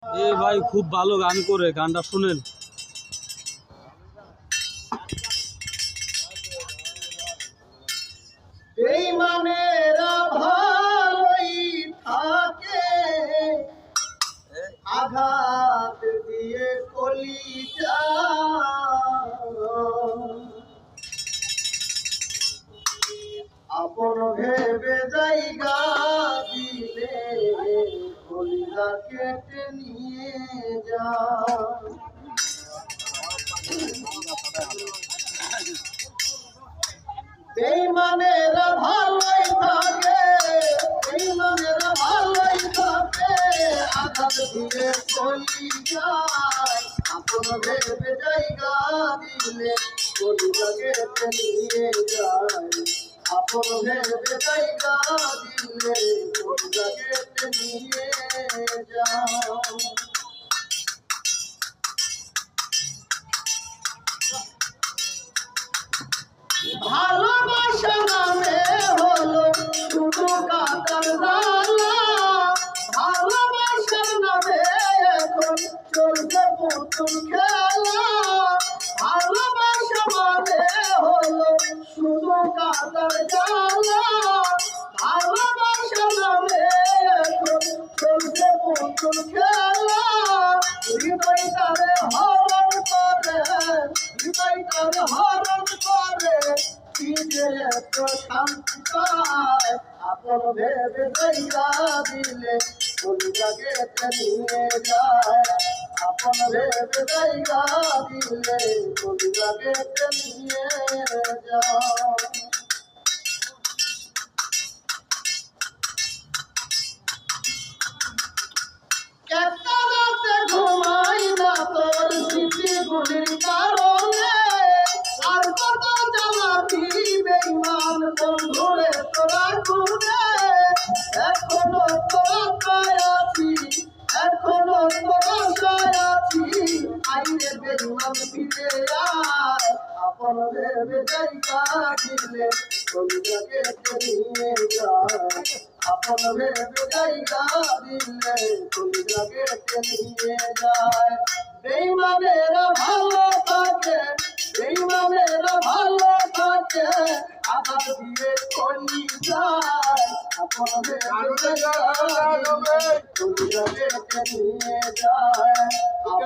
এ ভাই খুব ভালো গান করে, গানটা শুনেন। বেঈমানেরা ভালোই থাকে, আঘাত দিয়ে কলিজা আপন ভেবে জায়গা দিলে কলিজা কেটে নিয়ে যা। বেঈমানেরা ভালোই থাকে, বেঈমানেরা ভালোই থাকে, আঘাত দিয়ে কলিজায় আপন ভেবে জায়গা দিলে কলিজা কেটে নিয়ে যায়। আপন ভেবে জায়গা দিলে কলিজা কেটে নিয়ে যায়। ভালোবাসা নামে হলো শুধু কাটার জ্বালা, ভালোবাসার নামে এখন চলছে পুতুল খেলা। ভালোবাসা মানে হলো শুধু কাটার জ্বালা, ভালোবাসা নামে এখন চলছে পুতুল খেলা। হৃদয়টারে হরণ করে, হৃদয়টারে হরণ করে, কি যে এত শান্তি পায় আপন ভেবে জায়গা দিলে কলিজা কেটে নিয়ে যায়। আপন ভেবে জায়গা দিলে কলিজা কেটে নিয়ে যায়। একটা রাতে ঘুমাই না তোর স্মৃতিগুলির কারণে, আর কত জ্বালাবি বেঈমান বন্ধুরে তোরা গুনে। এখনো তোরা আশায় আছি, এখনো তোরা আশায় আছি, আইরে বেঈমান ফিরে আয়। আপন ভেবে জায়গা দিলে কলিজা কেটে নিয়ে যায়। আপন ভেবে জায়গা দিলে কলিজা কেটে নিয়ে যায়। বেঈমানেরা ভালো থাকে, বেঈমানেরা ভালো থাকে, আঘাত দিয়ে কলিজায় আপন ভেবে জায়গা দিলে কলিজা কেটে নিয়ে যায়।